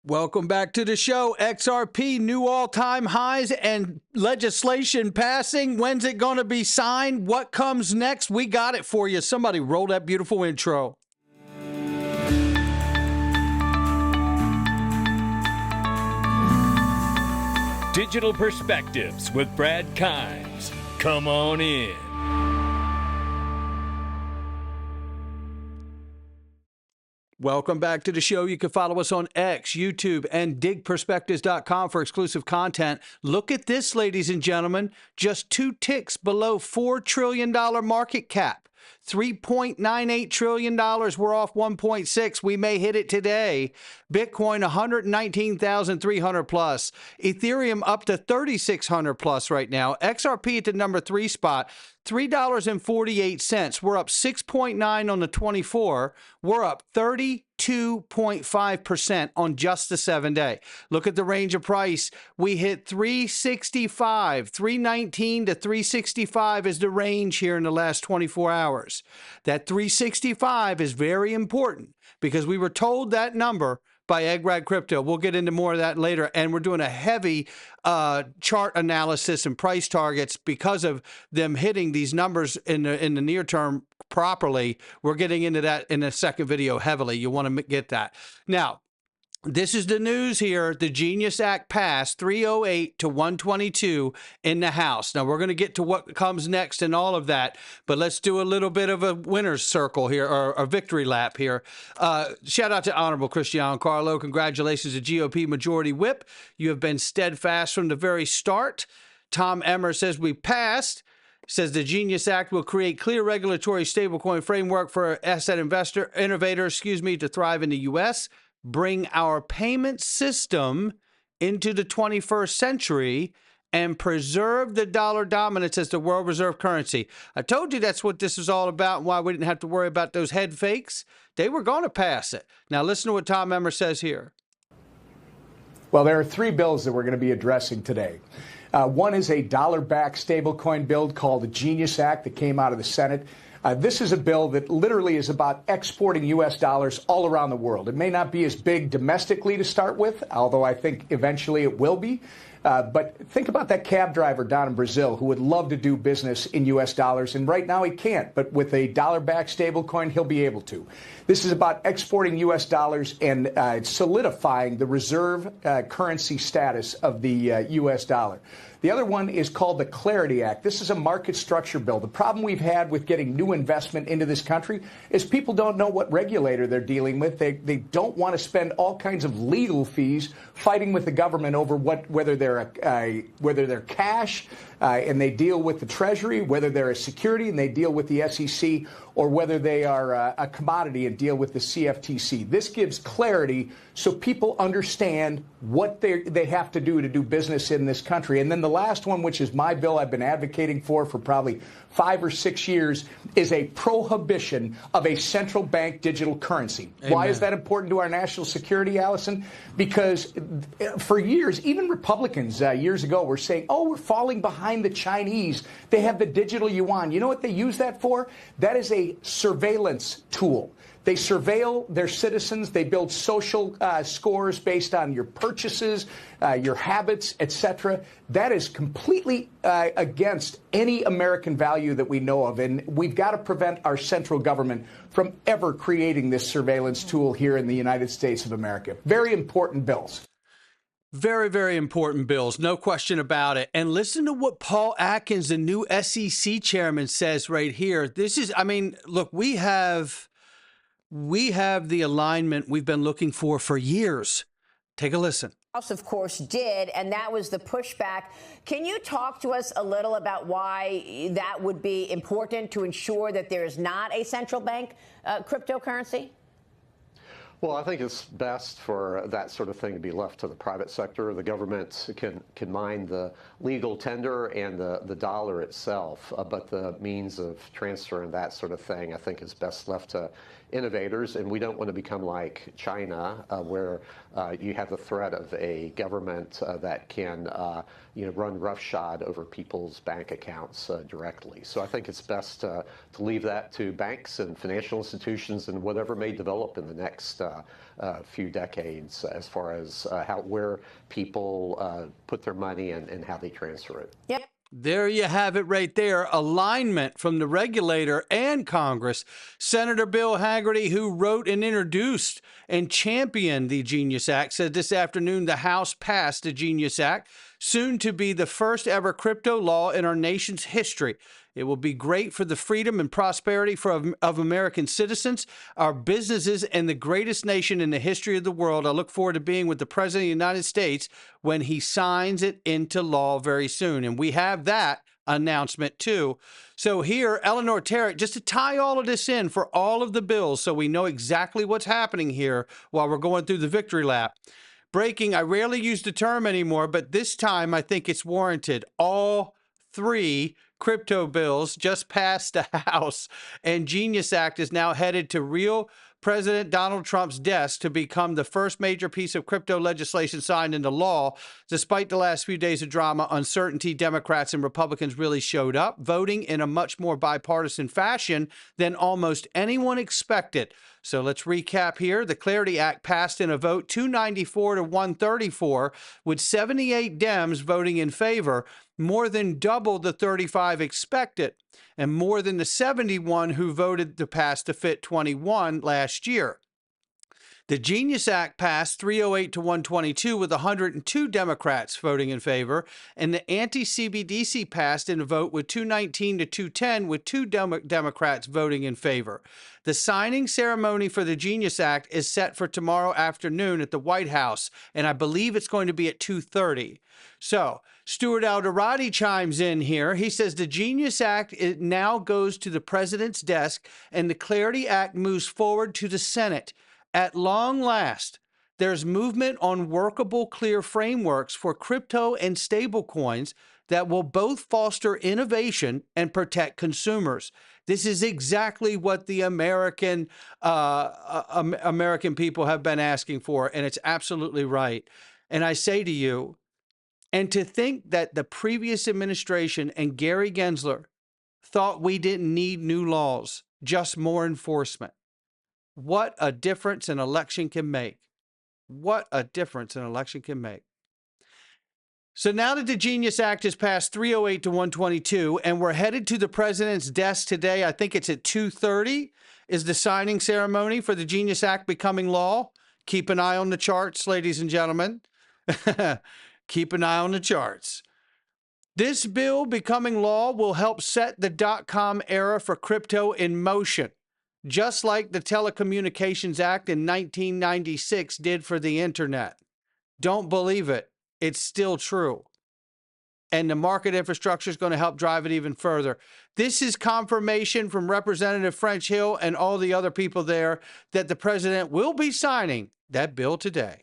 Welcome back to the show. XRP, new all-time highs and legislation passing. When's it going to be signed? What comes next? We got it for you. Somebody roll that beautiful intro. Digital Perspectives with Brad Kimes. Come on in. Welcome back to the show. You can follow us on X, YouTube, and DigPerspectives.com for exclusive content. Look at this, ladies and gentlemen. Just 2 ticks below $4 trillion market cap. $3.98 trillion. We're off 1.6. We may hit it today. Bitcoin 119,300 plus. Ethereum up to 3,600 plus right now. XRP at the number 3 spot. $3.48. We're up 6.9 on the 24. We're up 32.5% on just the 7-day. Look at the range of price. We hit 365, 319 to 365 is the range here in the last 24 hours. That 365 is very important because we were told that number by Egrad Crypto. We'll get into more of that later. And we're doing a heavy chart analysis and price targets because of them hitting these numbers in the near term properly. We're getting into that in the second video heavily. You want to get that. Now, this is the news here. The Genuis Act passed 308 to 122 in the House. Now, we're going to get to what comes next and all of that, but let's do a little bit of a winner's circle here, or a victory lap here. Shout out to Honorable Cristiano Carlo. Congratulations to GOP Majority Whip. You have been steadfast from the very start. Tom Emmer says we passed. Says the Genuis Act will create clear regulatory stablecoin framework for asset innovators, to thrive in the U.S., bring our payment system into the 21st century, and preserve the dollar dominance as the world reserve currency. I told you that's what this is all about and why we didn't have to worry about those head fakes. They were going to pass it. Now listen to what Tom Emmer says here. Well, there are 3 bills that we're going to be addressing today. One is a dollar-backed stablecoin bill called the Genuis Act that came out of the Senate. This is a bill that literally is about exporting U.S. dollars all around the world. It may not be as big domestically to start with, although I think eventually it will be. But think about that cab driver down in Brazil who would love to do business in U.S. dollars, and right now he can't. But with a dollar-backed stablecoin, he'll be able to. This is about exporting U.S. dollars and solidifying the reserve currency status of the U.S. dollar. The other one is called the Clarity Act. This is a market structure bill. The problem we've had with getting new investment into this country is people don't know what regulator they're dealing with. They don't want to spend all kinds of legal fees fighting with the government over whether they're cash and they deal with the Treasury, whether they're a security and they deal with the SEC, or whether they are a commodity and deal with the CFTC. This gives clarity so people understand what they have to do business in this country. And then the last one, which is my bill I've been advocating for probably 5 or 6 years, is a prohibition of a central bank digital currency. Amen. Why is that important to our national security, Allison? Because for years, even Republicans years ago were saying, oh, we're falling behind the Chinese. They have the digital yuan. You know what they use that for? That is a surveillance tool. They surveil their citizens. They build social scores based on your purchases, your habits, etc. That is completely against any American value that we know of. And we've got to prevent our central government from ever creating this surveillance tool here in the United States of America. Very important bills. Very, very important bills, no question about it. And listen to what Paul Atkins, the new SEC chairman, says right here. This is, look, we have the alignment we've been looking for years. Take a listen. House, of course, did, and that was the pushback. Can you talk to us a little about why that would be important to ensure that there is not a central bank cryptocurrency? Well, I think it's best for that sort of thing to be left to the private sector. The government can mine the legal tender and the dollar itself, but the means of transfer and that sort of thing, I think, is best left to innovators, and we don't want to become like China, where you have the threat of a government that can run roughshod over people's bank accounts directly. So I think it's best to leave that to banks and financial institutions and whatever may develop in the next few decades as far as where people put their money and how they transfer it. Yep. There you have it right there. Alignment from the regulator and Congress. Senator Bill Hagerty, who wrote and introduced and championed the Genius Act, said this afternoon the House passed the Genius Act, soon to be the first ever crypto law in our nation's history. It will be great for the freedom and prosperity of American citizens, our businesses, and the greatest nation in the history of the world. I look forward to being with the President of the United States when he signs it into law very soon. And we have that announcement too. So here, Eleanor Terrick, just to tie all of this in for all of the bills so we know exactly what's happening here while we're going through the victory lap. Breaking, I rarely use the term anymore, but this time I think it's warranted. All three crypto bills just passed the House, and Genius Act is now headed to real President Donald Trump's desk to become the first major piece of crypto legislation signed into law. Despite the last few days of drama, uncertainty, Democrats and Republicans really showed up, voting in a much more bipartisan fashion than almost anyone expected. So let's recap here. The Clarity Act passed in a vote 294 to 134, with 78 Dems voting in favor, more than double the 35 expected, and more than the 71 who voted to pass the FIT 21 last year. The Genius Act passed 308 to 122 with 102 Democrats voting in favor, and the anti-CBDC passed in a vote with 219 to 210 with 2 Democrats voting in favor. The signing ceremony for the Genius Act is set for tomorrow afternoon at the White House, and I believe it's going to be at 2:30. So Stuart Aldert chimes in here. He says the Genius Act now goes to the president's desk, and the Clarity Act moves forward to the Senate. At long last, there's movement on workable, clear frameworks for crypto and stablecoins that will both foster innovation and protect consumers. This is exactly what the American people have been asking for, and it's absolutely right. And I say to you, and to think that the previous administration and Gary Gensler thought we didn't need new laws, just more enforcement. What a difference an election can make. What a difference an election can make. So now that the Genius Act has passed 308 to 122, and we're headed to the president's desk today, I think it's at 2:30, is the signing ceremony for the Genius Act becoming law. Keep an eye on the charts, ladies and gentlemen. Keep an eye on the charts. This bill becoming law will help set the dot-com era for crypto in motion, just like the Telecommunications Act in 1996 did for the internet. Don't believe it. It's still true. And the market infrastructure is going to help drive it even further. This is confirmation from Representative French Hill and all the other people there that the president will be signing that bill today.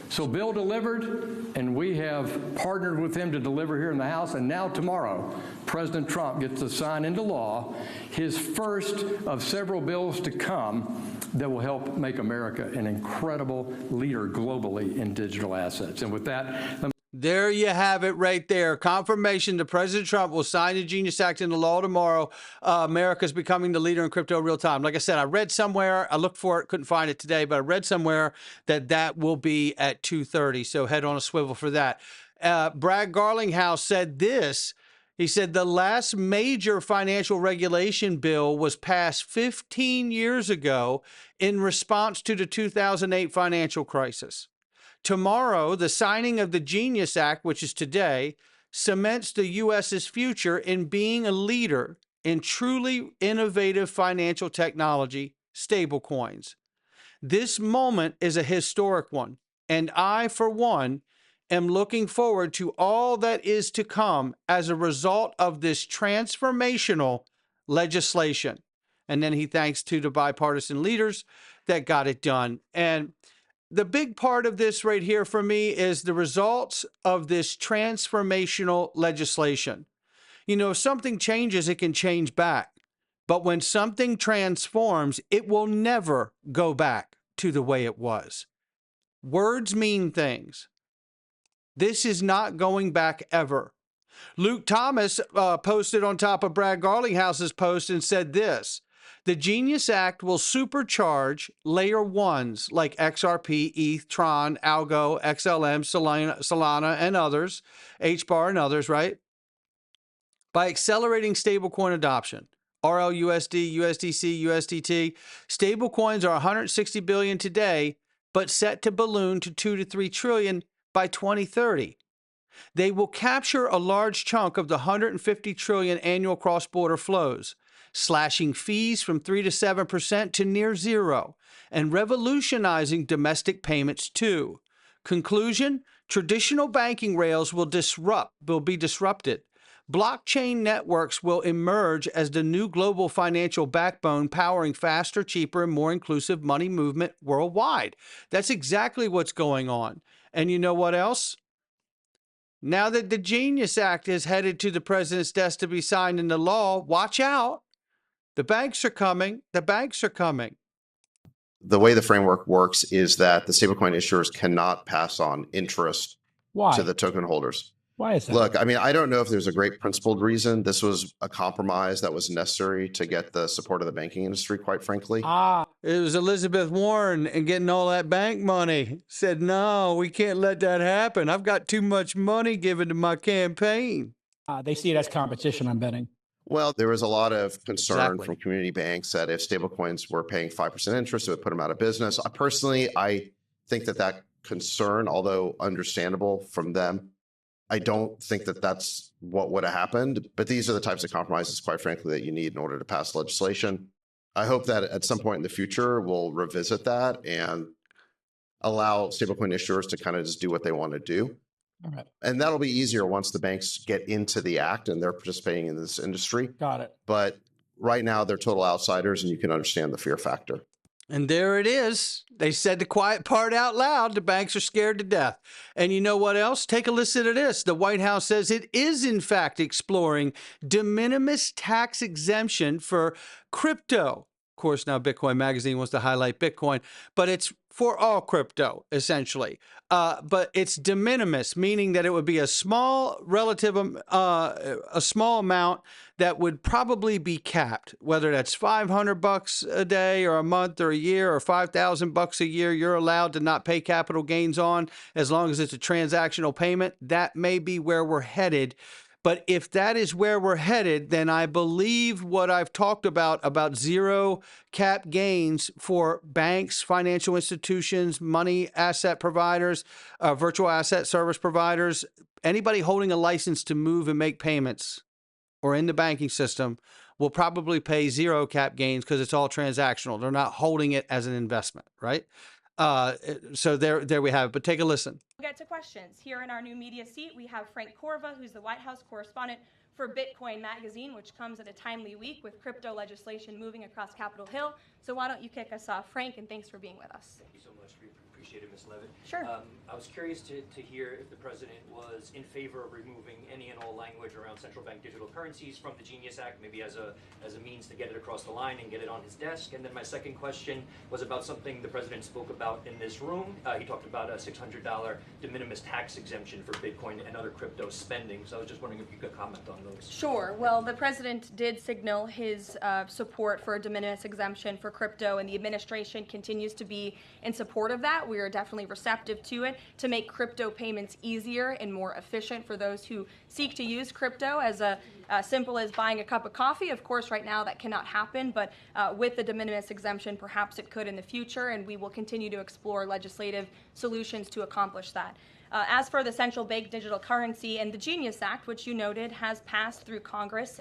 So Bill delivered, and we have partnered with him to deliver here in the House, and now tomorrow, President Trump gets to sign into law his first of several bills to come that will help make America an incredible leader globally in digital assets. And with that, there you have it right there. Confirmation that President Trump will sign the Genius Act into law tomorrow. America's becoming the leader in crypto real time. Like I said, I read somewhere, I looked for it, couldn't find it today, but I read somewhere that that will be at 2:30. So head on a swivel for that. Brad Garlinghouse said this. He said the last major financial regulation bill was passed 15 years ago in response to the 2008 financial crisis. Tomorrow, the signing of the Genius Act, which is today, cements the U.S.'s future in being a leader in truly innovative financial technology, stablecoins. This moment is a historic one, and I, for one, am looking forward to all that is to come as a result of this transformational legislation. And then he thanks to the bipartisan leaders that got it done. And the big part of this right here for me is the results of this transformational legislation. You know, if something changes, it can change back. But when something transforms, it will never go back to the way it was. Words mean things. This is not going back ever. Luke Thomas posted on top of Brad Garlinghouse's post and said this: the Genius Act will supercharge layer ones like XRP, ETH, Tron, Algo, XLM, Solana, and others, HBAR and others, right? By accelerating stablecoin adoption. RLUSD, USDC, USDT. Stablecoins are 160 billion today, but set to balloon to 2 to 3 trillion by 2030. They will capture a large chunk of the 150 trillion annual cross-border flows, slashing fees from 3 to 7% to near zero, and revolutionizing domestic payments too. Conclusion: traditional banking rails will be disrupted. Blockchain networks will emerge as the new global financial backbone, powering faster, cheaper, and more inclusive money movement worldwide. That's exactly what's going on. And you know what else? Now that the Genius Act is headed to the president's desk to be signed into law, watch out. The banks are coming. The banks are coming. The way the framework works is that the stablecoin issuers cannot pass on interest to the token holders. Why is that? Look, I mean, I don't know if there's a great principled reason. This was a compromise that was necessary to get the support of the banking industry, quite frankly. It was Elizabeth Warren and getting all that bank money. Said, no, we can't let that happen. I've got too much money given to my campaign. They see it as competition, I'm betting. Well, there was a lot of concern from community banks that if stablecoins were paying 5% interest, it would put them out of business. I think that concern, although understandable from them, I don't think that that's what would have happened, but these are the types of compromises, quite frankly, that you need in order to pass legislation. I hope that at some point in the future, we'll revisit that and allow stablecoin issuers to kind of just do what they want to do. All right. And that'll be easier once the banks get into the act and they're participating in this industry. Got it. But right now, they're total outsiders, and you can understand the fear factor. And there it is. They said the quiet part out loud. The banks are scared to death. And you know what else? Take a listen to this. The White House says it is, in fact, exploring de minimis tax exemption for crypto. Of course, now Bitcoin Magazine wants to highlight Bitcoin, but it's for all crypto, essentially. But it's de minimis, meaning that it would be a small a small amount that would probably be capped, whether that's $500 a day or a month or a year or $5,000 a year. You're allowed to not pay capital gains on as long as it's a transactional payment. That may be where we're headed. But if that is where we're headed, then I believe what I've talked about zero cap gains for banks, financial institutions, money asset providers, virtual asset service providers, anybody holding a license to move and make payments or in the banking system will probably pay zero cap gains because it's all transactional. They're not holding it as an investment, right? So there we have it. But take a listen. We'll get to questions. Here in our new media seat, we have Frank Corva, who's the White House correspondent for Bitcoin Magazine, which comes at a timely week with crypto legislation moving across Capitol Hill. So why don't you kick us off, Frank, and thanks for being with us. Thank you so much. We appreciate it, Ms. Levitt. Sure. I was curious to hear if the president was in favor of removing any and all language around central bank digital currencies from the Genius Act, maybe as a means to get it across the line and get it on his desk. And then my second question was about something the president spoke about in this room. He talked about a $600 de minimis tax exemption for Bitcoin and other crypto spending. So I was just wondering if you could comment on those. Sure. Well, the president did signal his support for a de minimis exemption for crypto, and the administration continues to be in support of that. We are definitely receptive to it to make crypto payments easier and more efficient for those who seek to use crypto as simple as buying a cup of coffee. Of course, right now that cannot happen, but with the de minimis exemption, perhaps it could in the future, and we will continue to explore legislative solutions to accomplish that. As for the central bank digital currency and the Genius Act, which you noted has passed through Congress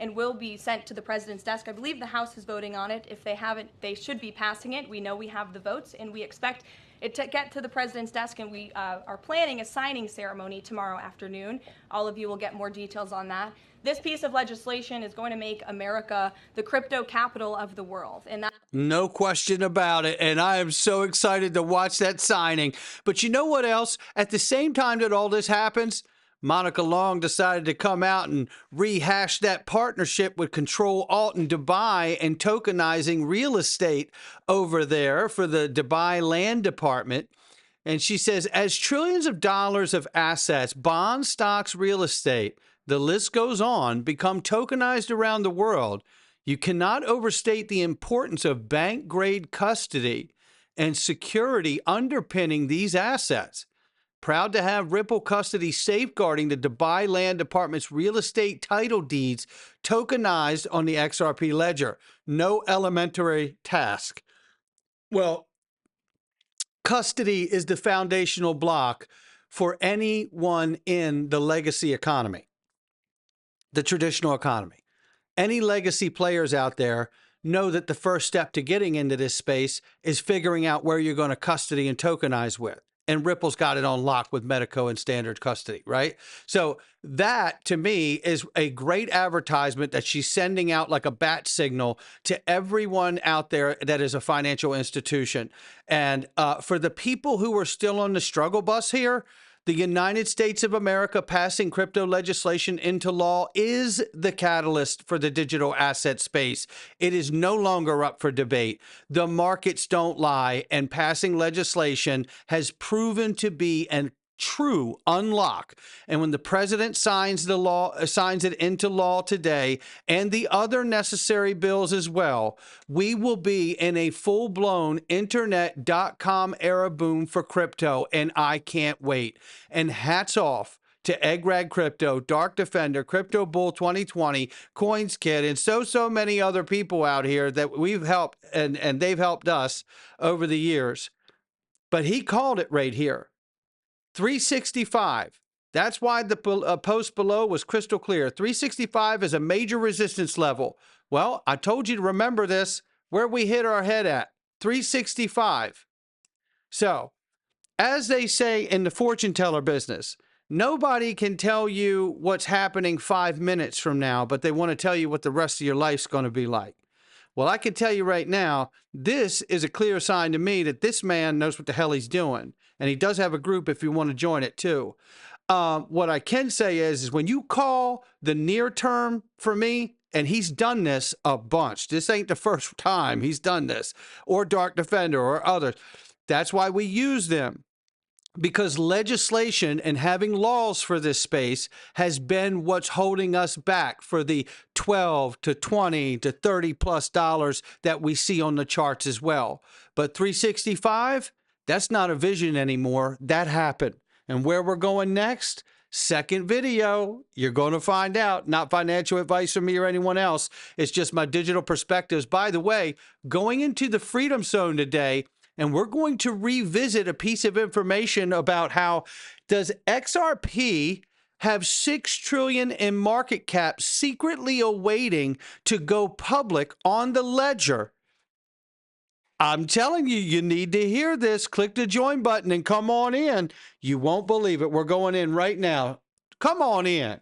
and will be sent to the president's desk. I believe the House is voting on it. If they haven't, they should be passing it. We know we have the votes, and we expect it to get to the president's desk, and we are planning a signing ceremony tomorrow afternoon. All of you will get more details on that. This piece of legislation is going to make America the crypto capital of the world. And that no question about it. And I am so excited to watch that signing. But you know what else? At the same time that all this happens, Monica Long decided to come out and rehash that partnership with Control Alt in Dubai and tokenizing real estate over there for the Dubai Land Department. And she says, as trillions of dollars of assets, bonds, stocks, real estate, the list goes on, become tokenized around the world, you cannot overstate the importance of bank-grade custody and security underpinning these assets. Proud to have Ripple custody safeguarding the Dubai Land Department's real estate title deeds tokenized on the XRP ledger. No elementary task. Well, custody is the foundational block for anyone in the legacy economy, the traditional economy. Any legacy players out there know that the first step to getting into this space is figuring out where you're going to custody and tokenize with. And Ripple's got it on lock with Medico and standard custody, right? So that, to me, is a great advertisement that she's sending out like a bat signal to everyone out there that is a financial institution. And for the people who are still on the struggle bus here, the United States of America passing crypto legislation into law is the catalyst for the digital asset space. It is no longer up for debate. The markets don't lie, and passing legislation has proven to be an true unlock. And when the president signs it into law today, and the other necessary bills as well, we will be in a full-blown internet.com era boom for crypto, and I can't wait. And hats off to Egg Rag Crypto, Dark Defender, Crypto Bull 2020, Coins Kid, and so many other people out here that we've helped, and they've helped us over the years. But he called it right here. 365. That's why the post below was crystal clear. 365 is a major resistance level. Well, I told you to remember this, where we hit our head at. 365. So, as they say in the fortune teller business, nobody can tell you what's happening 5 minutes from now, but they want to tell you what the rest of your life's going to be like. Well, I can tell you right now, this is a clear sign to me that this man knows what the hell he's doing. And he does have a group if you want to join it too. What I can say is when you call the near term for me, and he's done this a bunch. This ain't the first time he's done this, or Dark Defender or others. That's why we use them. Because legislation and having laws for this space has been what's holding us back for the $12 to $20 to $30+ that we see on the charts as well. But 365, that's not a vision anymore. That happened. And where we're going next? Second video, you're going to find out. Not financial advice from me or anyone else. It's just my digital perspectives. By the way, going into the Freedom Zone today, and we're going to revisit a piece of information about how does XRP have $6 trillion in market cap secretly awaiting to go public on the ledger. I'm telling you, you need to hear this. Click the join button and come on in. You won't believe it. We're going in right now. Come on in.